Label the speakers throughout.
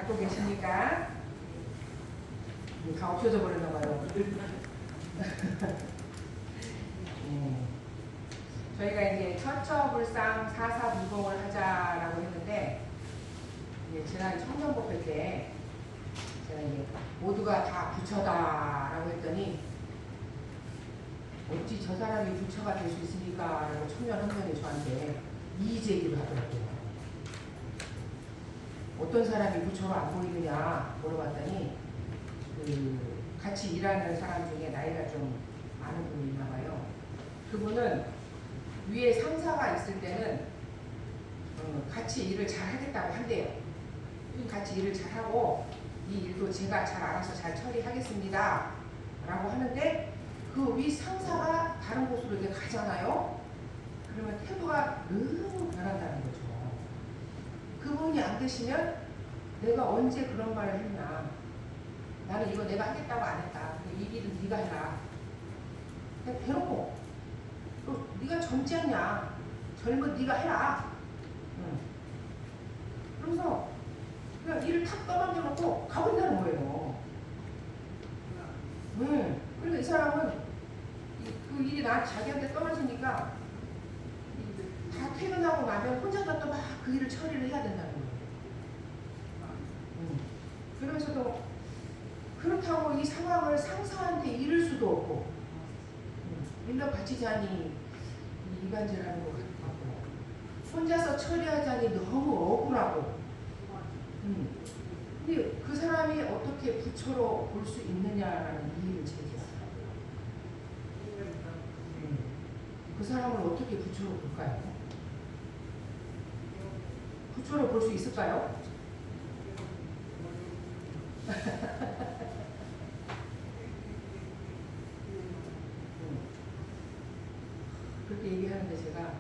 Speaker 1: 갖고 계십니까? 다 없어져 버렸나 봐요. 저희가 이제 처처불상 사사불공을 하자라고 했는데, 이제 지난 청년법회 때 제가 이제 모두가 다 부처다라고 했더니, 어찌 저 사람이 부처가 될 수 있습니까? 라고 청년 한 명이 저한테 이의 제기를 하더라고요. 어떤 사람이 부처로 안 보이느냐 물어봤더니, 같이 일하는 사람 중에 나이가 좀 많은 분이 있나 봐요. 그분은 위에 상사가 있을 때는 같이 일을 잘 하겠다고 한대요. 같이 일을 잘 하고 이 일도 제가 잘 알아서 잘 처리하겠습니다 라고 하는데, 그 위 상사가 다른 곳으로 이제 가잖아요. 그러면 태도가 너무 변한다는 거죠. 그분이 안 계시면 내가 언제 그런 말을 했나. 나는 이거 내가 하겠다고 안 했다. 이 일은 네가 해라. 그냥 대놓고. 네가 젊지 않냐. 젊은 네가 해라. 그러면서 그냥 일을 탁 떠넘겨놓고 가버린다는 거예요. 그러니까 이 사람은 그 일이 자기한테 떨어지니까 다 퇴근하고 나면 혼자서 또 막 그 일을 처리를 해야 된다는 거예요. 그러면서도 그렇다고 이 상황을 상사한테 이를 수도 없고, 일러 바치자니 이간질하는 것 같고, 혼자서 처리하자니 너무 억울하고, 근데 그 사람이 어떻게 부처로 볼 수 있느냐라는 이의를 제기하더라고요. 그 사람을 어떻게 부처로 볼까요? 부처로 볼 수 있을까요? 그렇게 얘기하는데 제가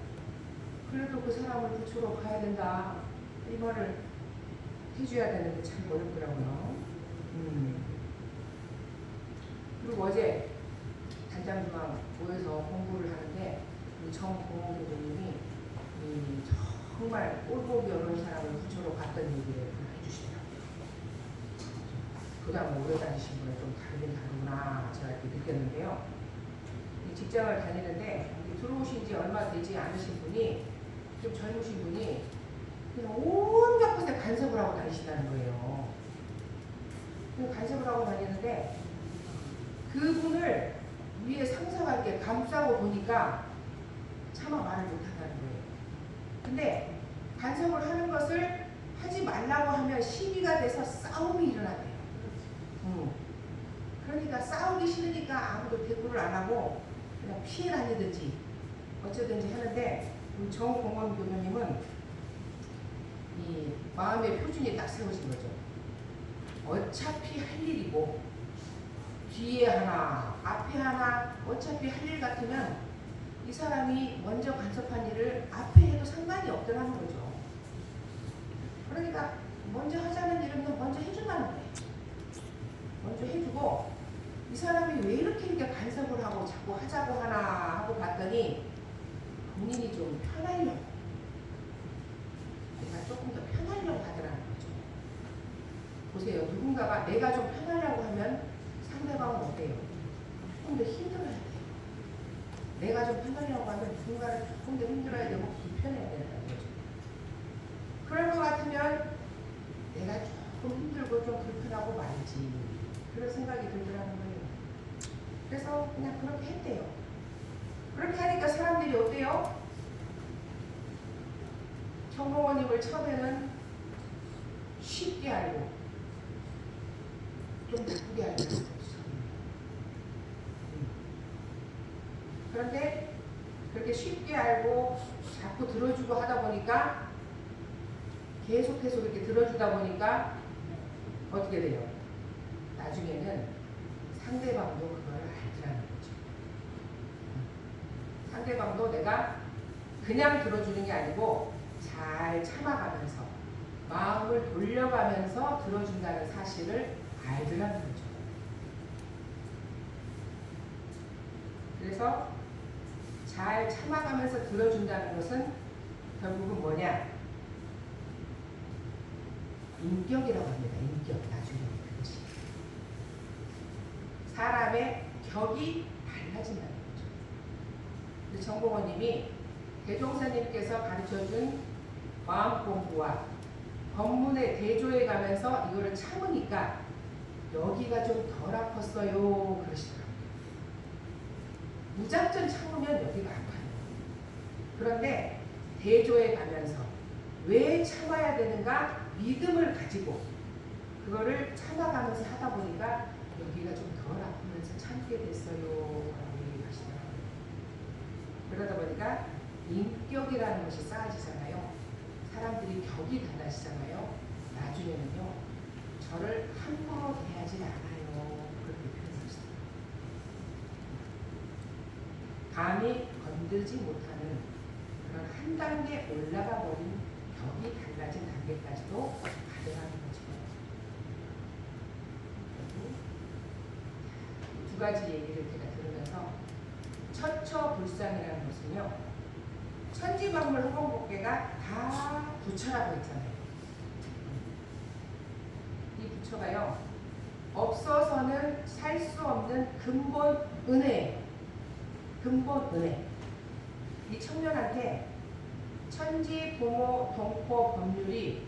Speaker 1: 그래도 그 사람을 부처로 봐야 된다 이 말을 해줘야 되는데 참 어렵더라고요. 그리고 어제 단장중앙 모여서 공부를 하는데 정공홍 교수님이 정말 꼴보기 어려운 사람을 부처로 봤던 얘기를 해주시더라고요. 그다음 오래 다니신 분은 좀 다르긴 다르구나 제가 이렇게 느꼈는데요. 이 직장을 다니는데 들어오신 지 얼마 되지 않으신 분이, 좀 젊으신 분이 그냥 온갖 곳에 간섭을 하고 다니신다는 거예요. 간섭을 하고 다니는데 그분을 위에 상사가 이렇게 감싸고 보니까 차마 말을 못한다는 거예요. 근데 간섭을 하는 것을 하지 말라고 하면 시비가 돼서 싸움이 일어나대요. 그러니까 싸우기 싫으니까 아무도 대꾸를 안 하고 그냥 피해 다니든지 어쩌든지 하는데, 우리 정공원 교수님은 이 마음의 표준이 딱 세우신 거죠. 어차피 할 일이고 뒤에 하나 앞에 하나 어차피 할 일 같으면 이 사람이 먼저 간섭한 일을 앞에 해도 상관이 없더라는 거죠. 그러니까 먼저 하자는 일은 먼저 해준다는 거예요. 먼저 해주고, 이 사람이 왜 이렇게 간섭을 하고 자꾸 하자고 하나 하고 봤더니 본인이 좀 편하려고, 내가 조금 더 편하려고 하더라는 거죠. 보세요. 누군가가 내가 좀 편하려고 하면 상대방은 어때요? 조금 더 힘들어야 돼요. 내가 좀 편하려고 하면 누군가를 조금 더 힘들어야 되고 불편해야 된다는 거죠. 그럴 것 같으면 내가 조금 힘들고 좀 불편하고 말지, 그런 생각이 들더라는 거예요. 그래서 그냥 그렇게 했대요. 그렇게 하니까 사람들이 어때요? 정공원님을 처음에는 쉽게 알고 좀 나쁘게 알고 있었어요. 그런데 그렇게 쉽게 알고 자꾸 들어주고 하다 보니까, 계속해서 이렇게 들어주다 보니까 어떻게 돼요? 나중에는 상대방도 그걸 알더라는 거죠. 상대방도 내가 그냥 들어주는 게 아니고 잘 참아가면서 마음을 돌려가면서 들어준다는 사실을 알더라는 거죠. 그래서 잘 참아가면서 들어준다는 것은 결국은 뭐냐? 인격이라고 합니다. 인격, 나중에 그것이. 사람의 격이 달라진다는 거죠. 근데 정보원님이 대종사님께서 가르쳐준 마음 공부와 법문의 대조에 가면서 이거를 참으니까 여기가 좀 덜 아팠어요 그러시더라고요. 무작정 참으면 여기가 아파요. 그런데 대조에 가면서 왜 참아야 되는가 믿음을 가지고 그거를 참아가면서 하다 보니까 여기가 좀 덜 아프면서 참게 됐어요 라고 얘기하시더라고요. 그러다 보니까 인격이라는 것이 쌓아지잖아요. 사람들이 격이 달라지잖아요. 나중에는요 저를 함부로 대하지 않아요 그렇게 표현하시더라고요. 감히 건들지 못하는 그런 한 단계 올라가 버린 격이 달라진 단계까지도 가져가는 거죠. 두 가지 얘기를 제가 들으면서 처처불상이라는 것은요 천지만물 허공법계가 다 부처라고 했잖아요. 이 부처가요 없어서는 살 수 없는 근본 은혜예요. 근본 은혜. 이 청년한테 천지 부모 동포 법률이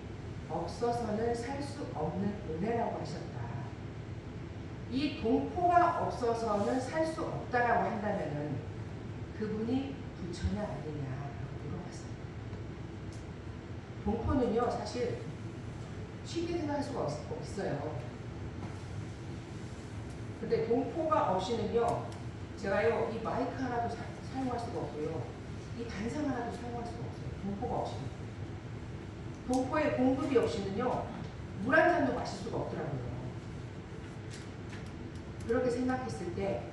Speaker 1: 없어서는 살 수 없는 은혜라고 하셨다. 이 동포가 없어서는 살 수 없다라고 한다면은 그분이 부처냐 아니냐라고 물어봤습니다. 동포는요 사실 쉽게 생각할 수가 없어요. 근데 동포가 없이는요 제가요 이 마이크 하나도 사용할 수가 없고요. 이 단상 하나도 사용할 수가 없어요. 동포가 없이는. 동포의 공급이 없이는요 물 한 잔도 마실 수가 없더라고요. 그렇게 생각했을 때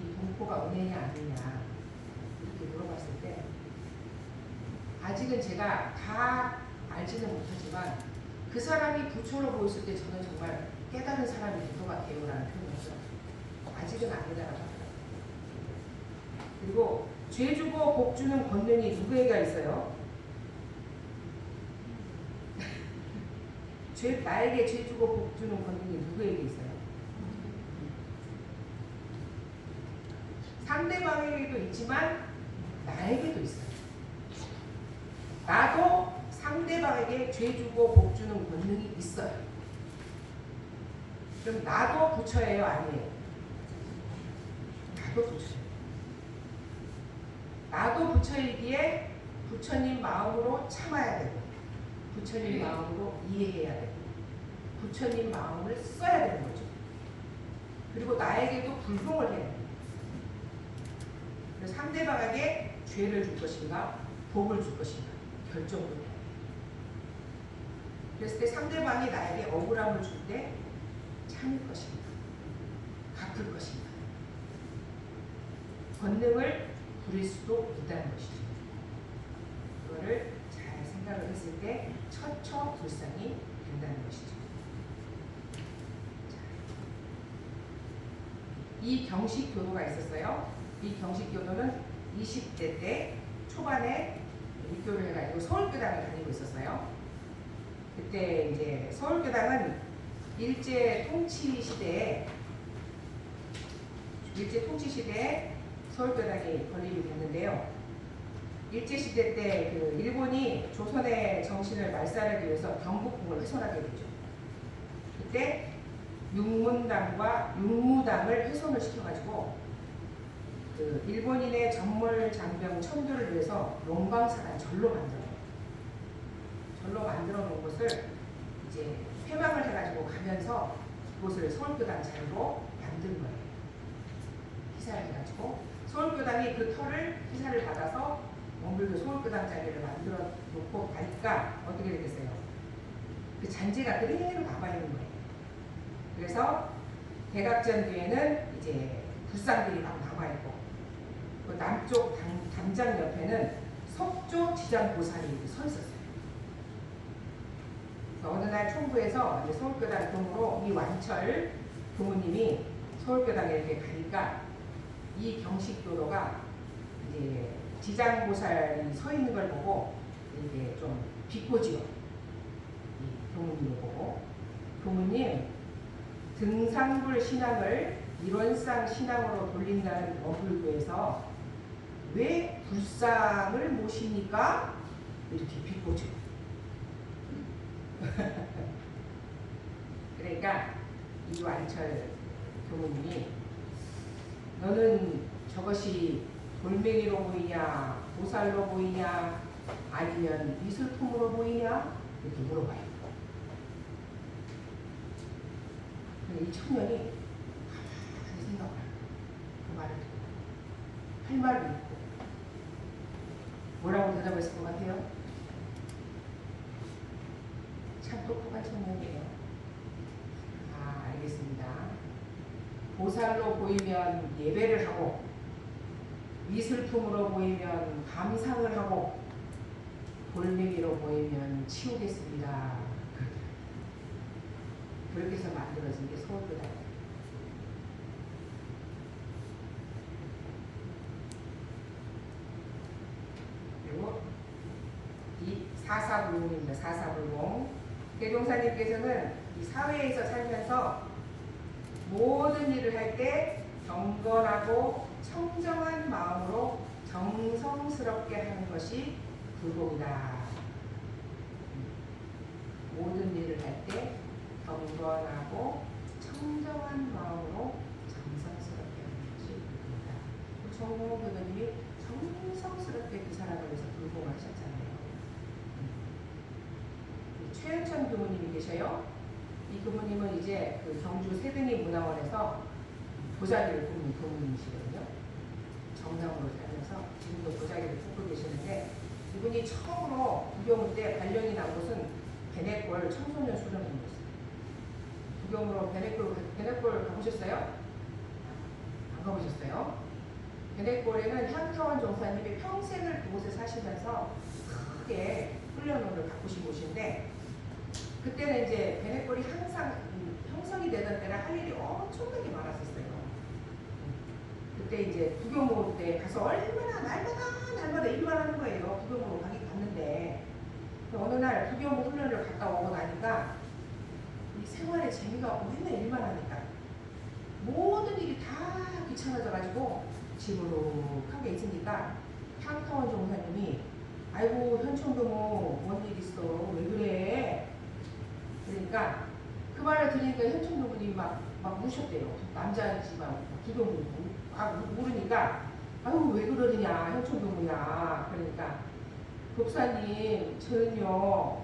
Speaker 1: 이 동포가 은혜냐 아니냐 이렇게 물어봤을 때 아직은 제가 다 알지는 못하지만 그 사람이 부처로 보였을 때 저는 정말 깨달은 사람이 된 것 같아요 라는 표현이죠. 아직은 아니다라고 하더라고요. 그리고 죄 주고 복 주는 권능이 누구에게 있어요? 나에게 죄 주고 복 주는 권능이 누구에게 있어요? 상대방에게도 있지만 나에게도 있어요. 나도 상대방에게 죄 주고 복 주는 권능이 있어요. 그럼 나도 부처예요? 아니에요? 나도 부처예요. 나도 부처이기에 부처님 마음으로 참아야 되고 부처님 마음으로 이해해야 되고 부처님 마음을 써야 되는 거죠. 그리고 나에게도 불공을 해야 돼요. 그래서 상대방에게 죄를 줄 것인가 복을 줄 것인가 결정을 해야 돼요. 그랬을 때 상대방이 나에게 억울함을 줄 때 참을 것인가 갚을 것인가 권능을 부릴 수도 있다는 것이죠. 그거를 잘 생각을 했을 때 처처불상이 된다는 것이죠. 이 경식교도가 있었어요. 이 경식교도는 20대 때 초반에 입교를 해가지고 서울교당을 다니고 있었어요. 그때 이제 서울교당은 일제 통치 시대에 서울교당이 건립이 됐는데요. 일제시대 때 그 일본이 조선의 정신을 말살하기 위해서 경복궁을 훼손하게 되죠. 그때 육문당과 육무당을 훼손을 시켜가지고 그 일본인의 전몰 장병 천도를 위해서 용광사란 절로 만들어 놓은 곳을 이제 폐망을 해가지고 가면서 그곳을 서울교당 자리로 만든 거예요. 희사를 해가지고 서울교당이 그 터를 희사를 받아서 몽골교 서울교당 자리를 만들어 놓고 가니까 어떻게 되겠어요? 그 잔재가 그대로 남아있는 거예요. 그래서 대각전 뒤에는 이제 불상들이 막 남아있고 그 남쪽 담장 옆에는 석조 지장보살이 서 있었어요. 어느 날 총부에서 서울교당 동으로 이 완철 교무님이 서울교당에 이렇게 가니까 이 경식교도가 이제 지장보살이 서 있는 걸 보고 이게 좀 비꼬지요. 교무님을 보고, 교무님 등산불 신앙을 이론상 신앙으로 돌린다는 어불교에서 왜 불상을 모십니까? 이렇게 비꼬죠. 그러니까 이완철 교무님이 너는 저것이 돌멩이로 보이냐, 보살로 보이냐, 아니면 미술품으로 보이냐? 이렇게 물어봐요. 이 청년이 가만히 생각을 해요. 그 말을 듣고 할 말도 있고 뭐라고 대답했을 것 같아요? 참 똑똑한 청년이에요. 아, 알겠습니다. 보살로 보이면 예배를 하고 미술품으로 보이면 감상을 하고 돌멩이로 보이면 치우겠습니다. 그렇게 해서 만들어진 게 서울교다. 그리고 이 사사불공입니다. 사사불공. 대종사님께서는 이 사회에서 살면서 모든 일을 할 때 경건하고 청정한 마음으로 정성스럽게 하는 것이 불공이다. 모든 일을 할 때 경건하고 청정한 마음으로 정성스럽게 하는 것이 불공이다. 정공 교수님이 정성스럽게 그 사람을 위해서 불공을 하셨잖아요. 최현천 교무님이 계셔요. 이 교무님은 이제 그 경주 세등이 문화원에서 보자기를 뽑는 교무님이시거든요. 정상으로 살면서 지금도 보자기를 뽑고 계시는데 이분이 처음으로 부교무 때 발령이 난 곳은 베네골 청소년 수련원이었어요. 부교무로 베네골 가보셨어요? 안 가보셨어요? 베네골에는 향타원 종사님이 평생을 그곳에 사시면서 크게 훈련원을 가꾸신 곳인데 그때는 이제 베네골이 항상 형성이 되던 때라 할 일이 엄청나게 많았었어요. 그때 이제 부교무 때 가서 얼마나 날마다 일만 하는 거예요. 부교무로 갔는데 어느 날 부교무 훈련을 갔다 오고 나니까 이 생활에 재미가 없고 맨날 일만 하니까 모든 일이 다 귀찮아져가지고 지루하게 있으니까 향타원 종사님이 아이고 현충교무 뭔 일 있어 왜 그래? 그러니까 그 말을 들으니까 현충교무님이 막 우셨대요. 남자지만 부교무 물으니까 아유 왜 그러느냐 현충교무야. 그러니까 법사님 저는요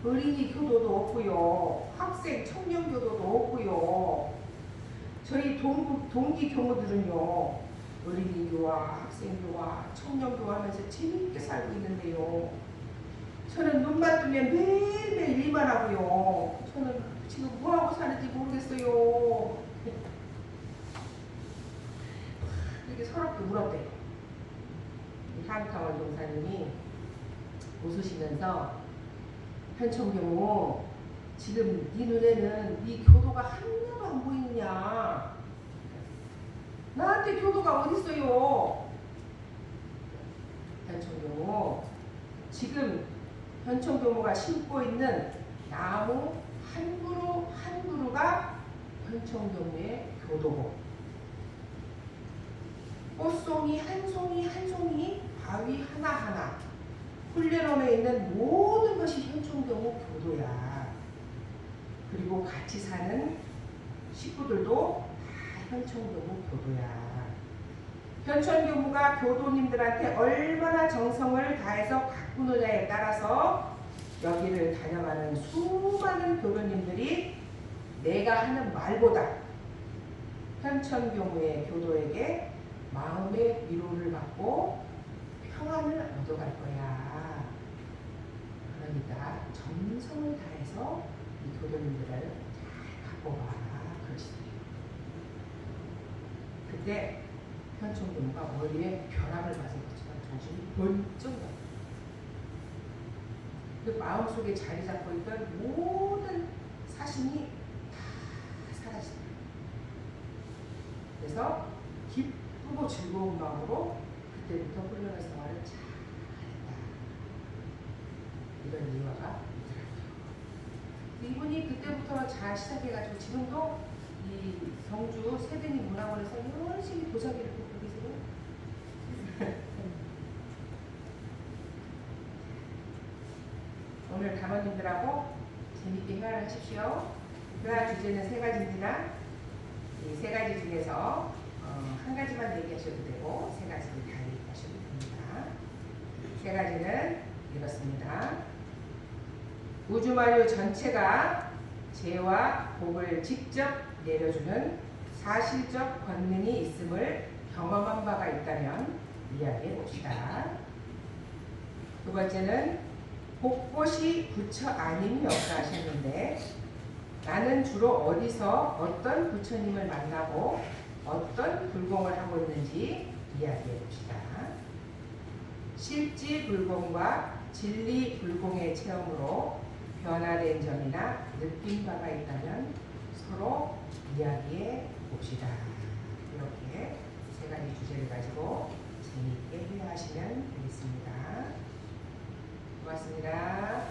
Speaker 1: 어린이 교도도 없고요 학생 청년 교도도 없고요 저희 동기 교무들은요 어린이 교화 학생 교화 청년 교화 하면서 재미있게 살고 있는데요 저는 눈만 뜨면 매일매일 일만 하고요 저는 지금 뭐하고 사는지 모르겠어요. 이렇게 서럽게 울었대요. 향타원 종사님이 웃으시면서 현충교무 지금 네 눈에는 네 교도가 하나도 안 보이느냐 나한테 교도가 어딨어요. 현충교무 지금 현충교무가 심고 있는 나무 한 그루 한 그루가 현충교무의 교도고 꽃송이 한 송이 한 송이 바위 하나하나 훈련원에 있는 모든 것이 현충교무 교도야. 그리고 같이 사는 식구들도 다 현충교무 교도야. 현충교무가 교도님들한테 얼마나 정성을 다해서 가꾸느냐에 따라서 여기를 다녀가는 수많은 교도님들이 내가 하는 말보다 현충교무의 교도에게 마음의 위로를 받고 평안을 얻어갈 거야. 그러니까 정성을 다해서 이 교도님들을 잘 갖고 와. 그러시대요. 그때 현충교무가 머리에 벼락을 맞은 것처럼 정신이 번쩍 나. 그 마음속에 자리 잡고 있던 모든 사심이 다 사라진다. 그래서 기쁘고 즐거운 마음으로 그때부터 훈련의 생활을 잘했다. 이런 일화가 있더라고요. 이미 그때부터 잘 시작해가지고 지금도 이 경주 세대니 문화원에서 열심히 도자기를 굽고 계세요. 오늘 단원님들하고 재밌게 회화를 하십시오. 회화 주제는 세 가지입니다. 이 세 가지 중에서 한 가지만 얘기하셔도 되고 세 가지를 다 얘기하셔도 됩니다. 세 가지는 이렇습니다. 우주만유 전체가 죄와 복을 직접 내려주는 사실적 권능이 있음을 경험한 바가 있다면 이야기해 봅시다. 두 번째는 복꽃이 부처 아님이 없다 하셨는데 나는 주로 어디서 어떤 부처님을 만나고 어떤 불공을 하고 있는지 이야기해 봅시다. 실지불공과 진리불공의 체험으로 변화된 점이나 느낀 바가 있다면 서로 이야기해 봅시다. 이렇게 세 가지 주제를 가지고 재미있게 회화하시면 되겠습니다. 고맙습니다.